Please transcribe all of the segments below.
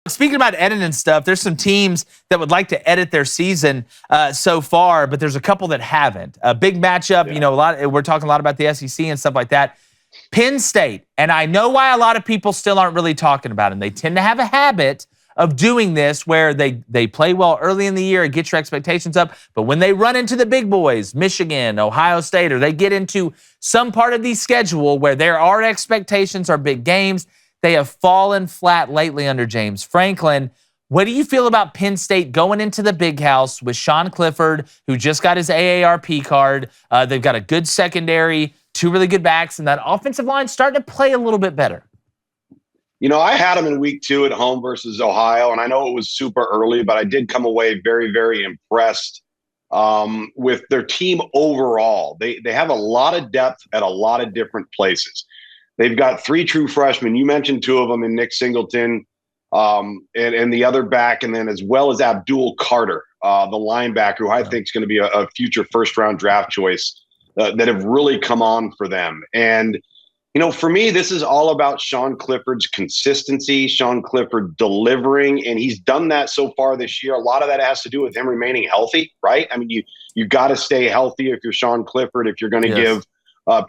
Speaking about editing stuff, there's some teams that would like to edit their season so far, but there's a couple that haven't. A big matchup, we're talking a lot about the SEC and stuff like that. Penn State, and I know why a lot of people still aren't really talking about them. They tend to have a habit of doing this where they play well early in the year and get your expectations up, but when they run into the big boys, Michigan, Ohio State, or they get into some part of the schedule where there are expectations or big games, they have fallen flat lately under James Franklin. What do you feel about Penn State going into the big house with Sean Clifford, who just got his AARP card? They've got a good secondary, two really good backs, and that offensive line starting to play a little bit better. I had them in week 2 at home versus Ohio, and I know it was super early, but I did come away very, very impressed with their team overall. They have a lot of depth at a lot of different places. They've got 3 true freshmen. You mentioned 2 of them in Nick Singleton and the other back, and then as well as Abdul Carter, the linebacker, who I think is going to be a future first-round draft choice that have really come on for them. And, for me, this is all about Sean Clifford's consistency, Sean Clifford delivering, and he's done that so far this year. A lot of that has to do with him remaining healthy, right? I mean, you got to stay healthy if you're Sean Clifford, if you're going to give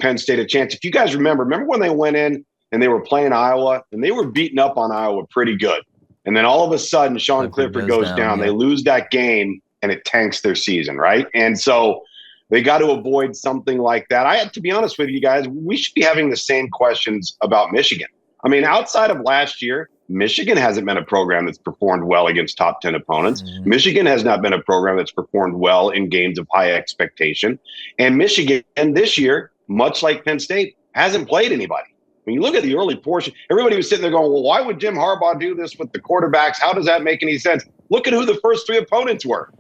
Penn State a chance. If you guys remember when they went in and they were playing Iowa and they were beating up on Iowa pretty good. And then all of a sudden, Sean Clifford goes down. They lose that game and it tanks their season, right? And so they got to avoid something like that. I have to be honest with you guys, we should be having the same questions about Michigan. I mean, outside of last year, Michigan hasn't been a program that's performed well against top 10 opponents. Mm-hmm. Michigan has not been a program that's performed well in games of high expectation. And Michigan this year, much like Penn State, hasn't played anybody. When you look at the early portion, everybody was sitting there going, well, why would Jim Harbaugh do this with the quarterbacks? How does that make any sense? Look at who the first 3 opponents were.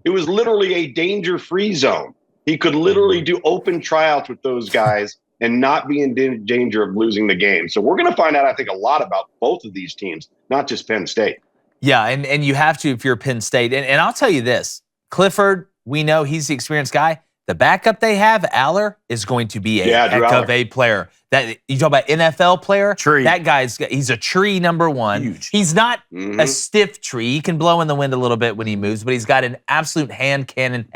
It was literally a danger-free zone. He could literally do open tryouts with those guys and not be in danger of losing the game. So we're going to find out, I think, a lot about both of these teams, not just Penn State. Yeah, and you have to if you're Penn State. And I'll tell you this, Clifford, we know he's the experienced guy. The backup they have, Aller, is going to be a heck of a player. That you talk about NFL player, tree. That he's a tree number 1. Huge. He's not a stiff tree. He can blow in the wind a little bit when he moves, but he's got an absolute hand cannon,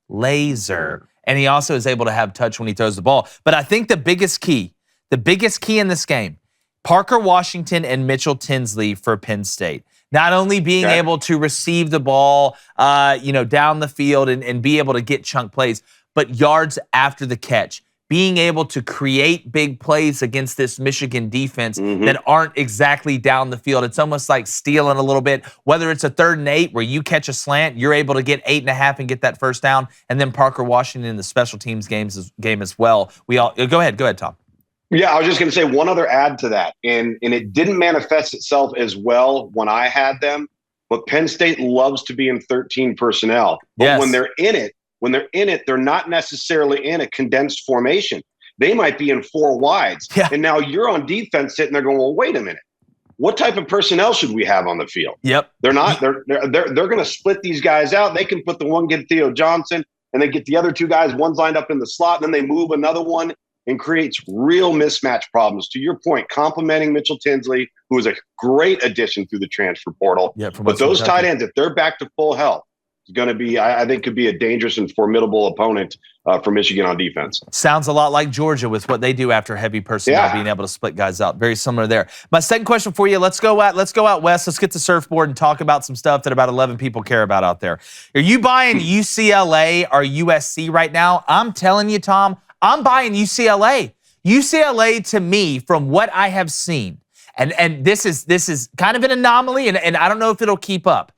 laser. And he also is able to have touch when he throws the ball. But I think the biggest key in this game, Parker Washington and Mitchell Tinsley for Penn State. Not only being able to receive the ball, down the field and be able to get chunk plays, but yards after the catch. Being able to create big plays against this Michigan defense that aren't exactly down the field. It's almost like stealing a little bit. Whether it's a 3rd and 8 where you catch a slant, you're able to get 8.5 and get that first down. And then Parker Washington in the special teams game as well. Go ahead, Tom. Yeah, I was just going to say one other add to that, and it didn't manifest itself as well when I had them, but Penn State loves to be in 13 personnel. But when they're in it, they're not necessarily in a condensed formation. They might be in 4 wides. Yeah. And now you're on defense sitting there going, well, wait a minute. What type of personnel should we have on the field? Yep. They're not. They're going to split these guys out. They can put the one, get Theo Johnson, and then get the other 2 guys. One's lined up in the slot, and then they move another one and creates real mismatch problems. To your point, complimenting Mitchell Tinsley, who is a great addition through the transfer portal. Yeah, but those tight ends, if they're back to full health, is going to be, I think, could be a dangerous and formidable opponent for Michigan on defense. Sounds a lot like Georgia with what they do after heavy personnel, being able to split guys out. Very similar there. My second question for you, let's go out west. Let's get the surfboard and talk about some stuff that about 11 people care about out there. Are you buying UCLA or USC right now? I'm telling you, Tom, I'm buying UCLA. UCLA, to me, from what I have seen, and this is kind of an anomaly, and I don't know if it'll keep up,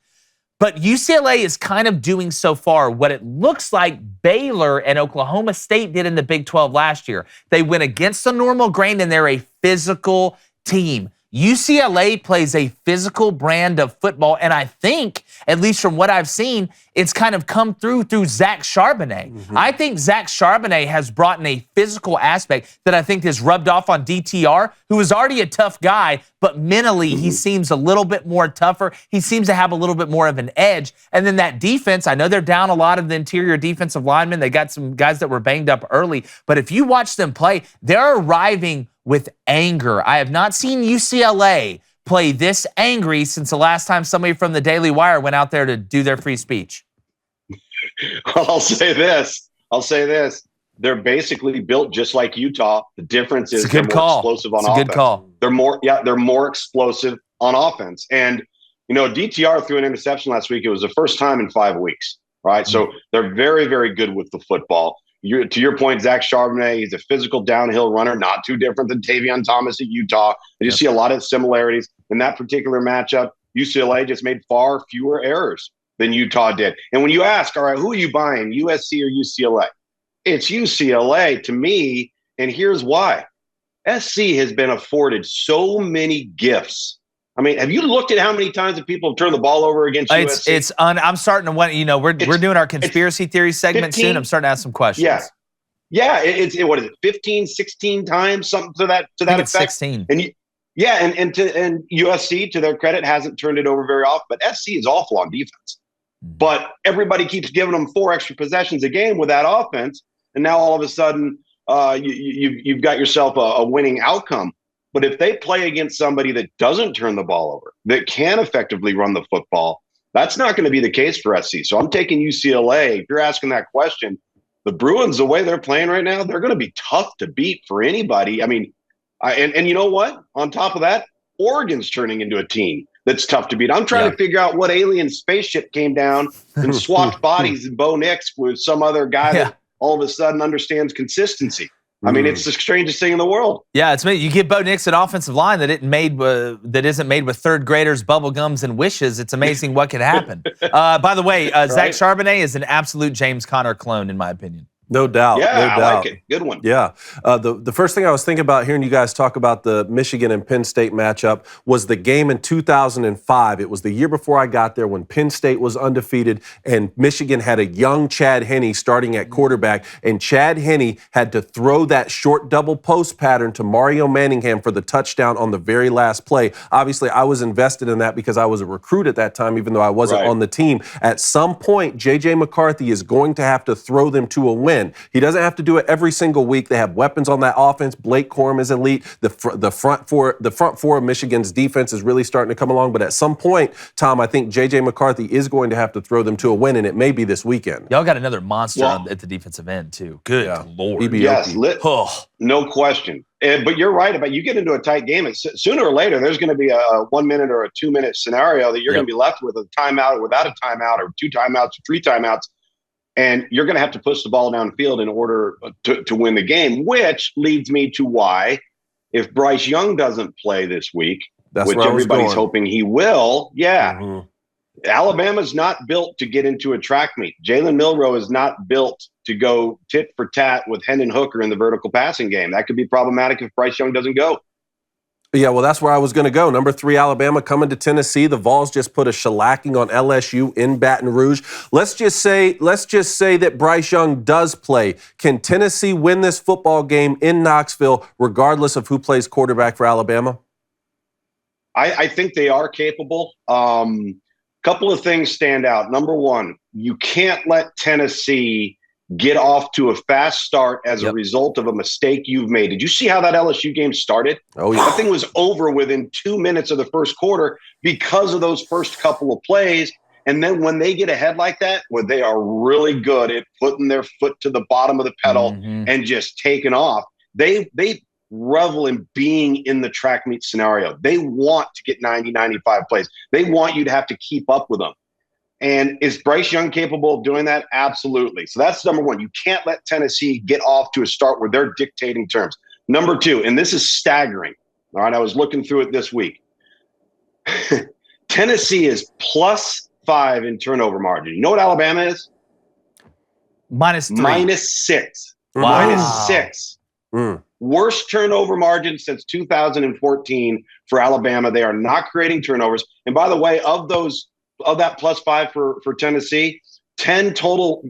but UCLA is kind of doing so far what it looks like Baylor and Oklahoma State did in the Big 12 last year. They went against the normal grain, and they're a physical team. UCLA plays a physical brand of football, and I think, at least from what I've seen, it's kind of come through Zach Charbonnet. I think Zach Charbonnet has brought in a physical aspect that I think has rubbed off on DTR, who is already a tough guy, but mentally he seems a little bit more tougher. He seems to have a little bit more of an edge. And then that defense, I know they're down a lot of the interior defensive linemen. They got some guys that were banged up early, but if you watch them play, they're arriving with anger. I have not seen UCLA play this angry since the last time somebody from the Daily Wire went out there to do their free speech? I'll say this. They're basically built just like Utah. The difference is they're more explosive on offense. Good call. They're more explosive on offense. And, DTR threw an interception last week. It was the first time in 5 weeks, right? Mm-hmm. So they're very, very good with the football. To your point, Zach Charbonnet, he's a physical downhill runner, not too different than Tavion Thomas at Utah. You see a lot of similarities in that particular matchup. UCLA just made far fewer errors than Utah did. And when you ask, all right, who are you buying, USC or UCLA? It's UCLA to me, and here's why. SC has been afforded so many gifts. I mean, have you looked at how many times that people have turned the ball over against USC? I'm starting to want, we're doing our conspiracy theory segment 15, soon. I'm starting to ask some questions. Yeah. It's what is it, 15, 16 times, something to that effect? 16. And and USC, to their credit, hasn't turned it over very often. But SC is awful on defense. But everybody keeps giving them 4 extra possessions a game with that offense, and now all of a sudden you've got yourself a winning outcome. But if they play against somebody that doesn't turn the ball over, that can effectively run the football, that's not going to be the case for SC. So I'm taking UCLA. If you're asking that question, the Bruins, the way they're playing right now, they're going to be tough to beat for anybody. I mean, and you know what? On top of that, Oregon's turning into a team that's tough to beat. I'm trying to figure out what alien spaceship came down and swapped bodies in Bo Nix with some other guy that all of a sudden understands consistency. I mean, it's the strangest thing in the world. Yeah, it's you give Bo Nix an offensive line that isn't made with third graders, bubble gums, and wishes. It's amazing what could happen. By the way, Zach Charbonnet is an absolute James Conner clone, in my opinion. No doubt. Yeah, no doubt. I like it. Good one. Yeah. The first thing I was thinking about hearing you guys talk about the Michigan and Penn State matchup was the game in 2005. It was the year before I got there when Penn State was undefeated and Michigan had a young Chad Henne starting at quarterback. And Chad Henne had to throw that short double post pattern to Mario Manningham for the touchdown on the very last play. Obviously, I was invested in that because I was a recruit at that time, even though I wasn't on the team. At some point, J.J. McCarthy is going to have to throw them to a win. He doesn't have to do it every single week. They have weapons on that offense. Blake Corum is elite. The front four of Michigan's defense is really starting to come along. But at some point, Tom, I think J.J. McCarthy is going to have to throw them to a win, and it may be this weekend. Y'all got another monster at the defensive end, too. Good Lord. Yes, no question. But you're right about you get into a tight game, and sooner or later, there's going to be a 1 minute or a 2 minute scenario that you're going to be left with a timeout or without a timeout or 2 timeouts or 3 timeouts. And you're going to have to push the ball downfield in order to win the game, which leads me to why, if Bryce Young doesn't play this week, which everybody's hoping he will, Alabama's not built to get into a track meet. Jalen Milroe is not built to go tit for tat with Hendon Hooker in the vertical passing game. That could be problematic if Bryce Young doesn't go. Yeah, well, that's where I was going to go. Number 3, Alabama coming to Tennessee. The Vols just put a shellacking on LSU in Baton Rouge. Let's just say that Bryce Young does play. Can Tennessee win this football game in Knoxville, regardless of who plays quarterback for Alabama? I think they are capable. Couple of things stand out. Number 1, you can't let Tennessee get off to a fast start as a result of a mistake you've made. Did you see how that LSU game started? Oh, yeah. That thing was over within 2 minutes of the first quarter because of those first couple of plays. And then when they get ahead like that, they are really good at putting their foot to the bottom of the pedal and just taking off. They revel in being in the track meet scenario. They want to get 90, 95 plays. They want you to have to keep up with them. And is Bryce Young capable of doing that? Absolutely. So that's number 1. You can't let Tennessee get off to a start where they're dictating terms. Number 2, and this is staggering. All right, I was looking through it this week. Tennessee is +5 in turnover margin. You know what Alabama is? -3. -6. Wow. -6. Worst turnover margin since 2014 for Alabama. They are not creating turnovers. And by the way, of that +5 for Tennessee, 10 total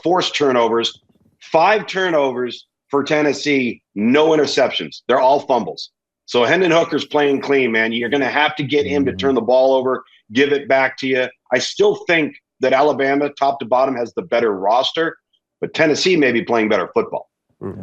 forced turnovers, 5 turnovers for Tennessee, no interceptions. They're all fumbles. So Hendon Hooker's playing clean, man. You're going to have to get him to turn the ball over, give it back to you. I still think that Alabama, top to bottom, has the better roster, but Tennessee may be playing better football.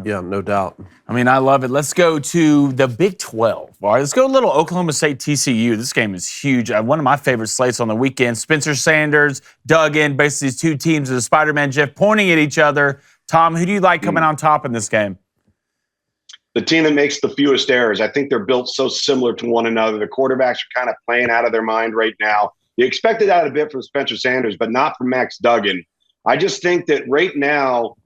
Yeah, no doubt. I mean, I love it. Let's go to the Big 12. All right, let's go a little Oklahoma State TCU. This game is huge. One of my favorite slates on the weekend. Spencer Sanders, Duggan, basically these two teams of the Spider-Man Jeff pointing at each other. Tom, who do you like coming on top in this game? The team that makes the fewest errors. I think they're built so similar to one another. The quarterbacks are kind of playing out of their mind right now. You expected that a bit from Spencer Sanders, but not from Max Duggan. I just think that right now,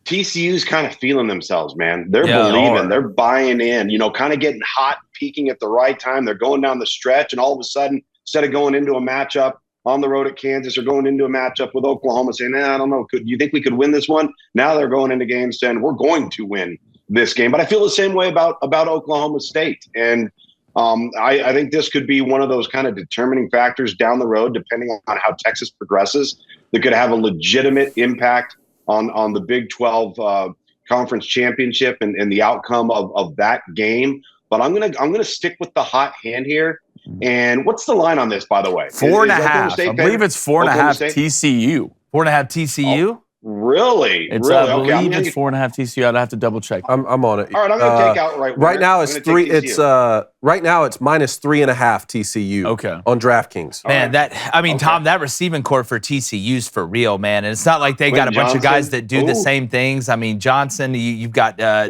TCU's kind of feeling themselves, man. They're believing. They're buying in, kind of getting hot, peaking at the right time. They're going down the stretch, and all of a sudden, instead of going into a matchup on the road at Kansas or going into a matchup with Oklahoma saying, I don't know, you think we could win this one? Now they're going into games saying, we're going to win this game. But I feel the same way about Oklahoma State. And I think this could be one of those kind of determining factors down the road, depending on how Texas progresses, that could have a legitimate impact on the Big 12 conference championship and the outcome of that game. But I'm gonna stick with the hot hand here. And what's the line on this, by the way? 4.5. I believe it's 4.5 TCU. 4.5 TCU? Really? It's, really? I believe it's 4.5 TCU. I'd have to double check. I'm on it. All right, I'm going to take outright. Right now it's three. It's right now it's minus 3.5 TCU. Okay. On DraftKings. Man, Tom, that receiving core for TCU's for real, man. And it's not like they got a bunch of guys that do the same things. I mean, Johnson, you've got the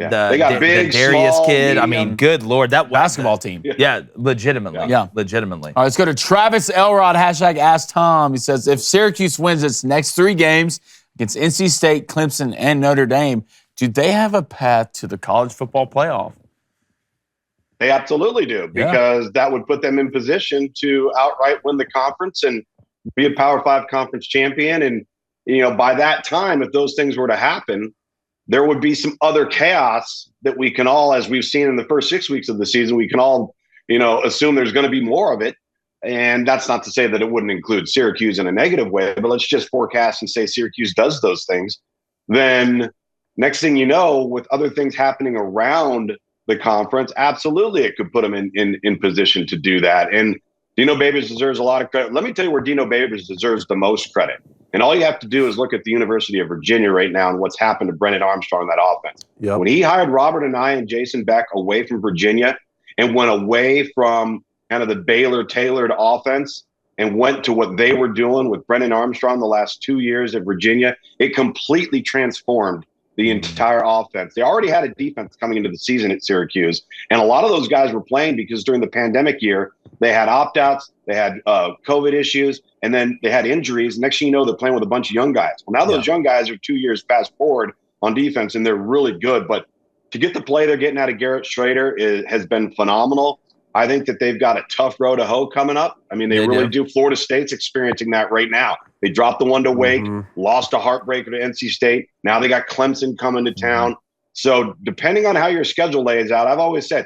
Darius small, kid. medium. I mean, good Lord, that Basketball team. Yeah, legitimately. Yeah. Legitimately. All right, let's go to Travis Elrod, #AskTom. He says, if Syracuse wins its next 3 games against NC State, Clemson, and Notre Dame, do they have a path to the college football playoff? They absolutely do, because that would put them in position to outright win the conference and be a Power 5 conference champion. And, by that time, if those things were to happen, there would be some other chaos that we can all, as we've seen in the first 6 weeks of the season, we can all, assume there's going to be more of it. And that's not to say that it wouldn't include Syracuse in a negative way, but let's just forecast and say Syracuse does those things. Then next thing you know, with other things happening around the conference, absolutely it could put them in position to do that. And Dino Babers deserves a lot of credit. Let me tell you where Dino Babers deserves the most credit. And all you have to do is look at the University of Virginia right now and what's happened to Brennan Armstrong in that offense. Yep. When he hired Robert and Jason Beck away from Virginia and went away from kind of the Baylor-tailored offense and went to what they were doing with Brennan Armstrong the last 2 years at Virginia, it completely transformed the entire offense. They already had a defense coming into the season at Syracuse, and a lot of those guys were playing because during the pandemic year, they had opt-outs, they had COVID issues, and then they had injuries. Next thing you know, they're playing with a bunch of young guys. Well, now those young guys are 2 years fast forward on defense, and they're really good. But to get the play they're getting out of Garrett Schrader has been phenomenal. I think that they've got a tough road to hoe coming up. I mean, they really do. Florida State's experiencing that right now. They dropped the one to Wake, lost a heartbreaker to NC State. Now they got Clemson coming to town. So depending on how your schedule lays out, I've always said,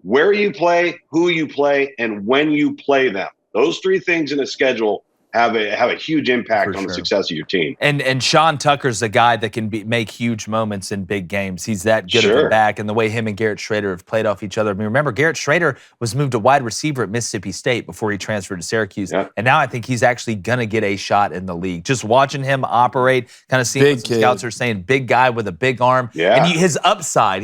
where you play, who you play, and when you play them. Those 3 things in a schedule have a huge impact on the success of your team. And Sean Tucker's a guy that can make huge moments in big games. He's that good of a back, and the way him and Garrett Schrader have played off each other. I mean, remember, Garrett Schrader was moved to wide receiver at Mississippi State before he transferred to Syracuse. And now I think he's actually going to get a shot in the league. Just watching him operate, kind of seeing what some scouts are saying, big guy with a big arm. And his upside,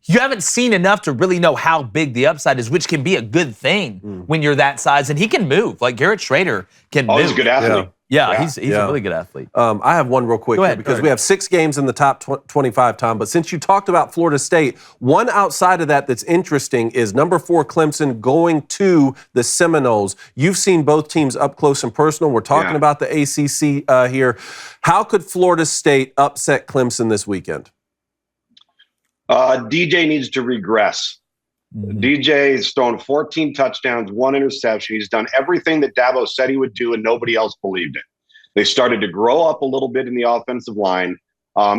you haven't seen enough to really know how big the upside is, which can be a good thing when you're that size. And he can move. Like Garrett Schrader can move. He's a good athlete. Yeah, he's a really good athlete. I have one real quick here because we have 6 games in the top 25, Tom. But since you talked about Florida State, one outside of that's interesting is number 4 Clemson going to the Seminoles. You've seen both teams up close and personal. We're talking about the ACC here. How could Florida State upset Clemson this weekend? DJ needs to regress. DJ has thrown 14 touchdowns, 1 interception. He's done everything that Dabo said he would do, and nobody else believed it. They started to grow up a little bit in the offensive line.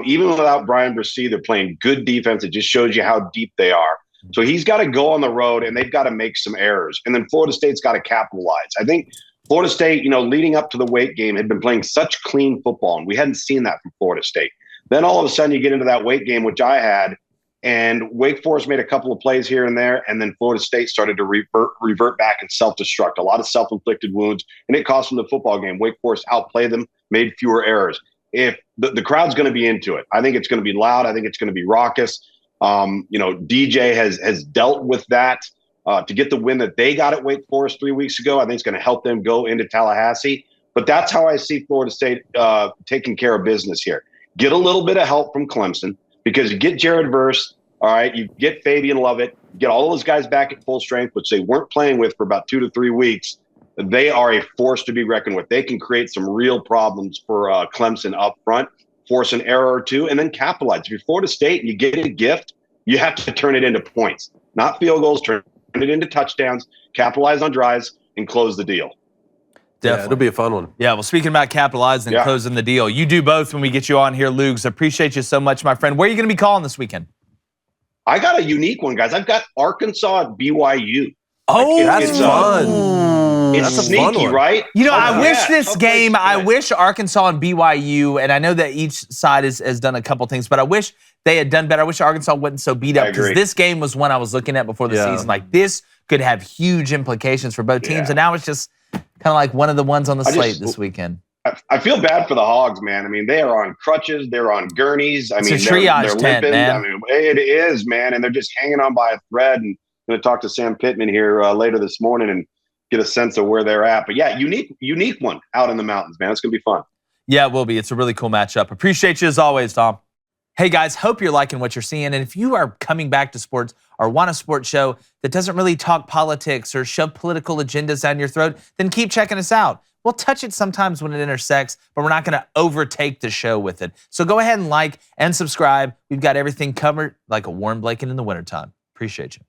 Even without Brian Bresee, they're playing good defense. It just shows you how deep they are. So he's got to go on the road, and they've got to make some errors. And then Florida State's got to capitalize. I think Florida State, leading up to the Wake game, had been playing such clean football, and we hadn't seen that from Florida State. Then all of a sudden you get into that Wake game, which I had, and Wake Forest made a couple of plays here and there, and then Florida State started to revert back and self-destruct, a lot of self-inflicted wounds, and it cost them the football game. Wake Forest outplayed them, made fewer errors. if the crowd's going to be into it. I think it's going to be loud. I think it's going to be raucous. DJ has dealt with that to get the win that they got at Wake Forest 3 weeks ago. I think it's going to help them go into Tallahassee. But that's how I see Florida State taking care of business here. Get a little bit of help from Clemson because you get Jared Verse, all right, you get Fabian Lovett, get all those guys back at full strength, which they weren't playing with for about 2 to 3 weeks. They are a force to be reckoned with. They can create some real problems for Clemson up front, force an error or two, and then capitalize. If you're Florida State and you get a gift, you have to turn it into points, not field goals, turn it into touchdowns, capitalize on drives, and close the deal. Definitely. Yeah, it'll be a fun one. Yeah, well, speaking about capitalizing and closing the deal, you do both when we get you on here, Lugs. Appreciate you so much, my friend. Where are you going to be calling this weekend? I got a unique one, guys. I've got Arkansas at BYU. Oh, that's fun. It's That's a fun sneaky, one. right? You know, I wish this game, I good. wish Arkansas and BYU, and I know that each side has done a couple things, but I wish they had done better. I wish Arkansas wasn't so beat up because this game was one I was looking at before the season. Like, this could have huge implications for both teams, and now it's just kind of like one of the ones on the slate this weekend. I feel bad for the Hogs, man. I mean, they are on crutches. They're on gurneys. I mean, it's a triage they're tent, limping. man. I mean, it is, man. And they're just hanging on by a thread. And I'm going to talk to Sam Pittman here later this morning and get a sense of where they're at. But yeah, unique one out in the mountains, man. It's going to be fun. Yeah, it will be. It's a really cool matchup. Appreciate you as always, Tom. Hey guys, hope you're liking what you're seeing. And if you are coming back to sports or want a sports show that doesn't really talk politics or shove political agendas down your throat, then keep checking us out. We'll touch it sometimes when it intersects, but we're not going to overtake the show with it. So go ahead and like and subscribe. We've got everything covered like a warm blanket in the wintertime. Appreciate you.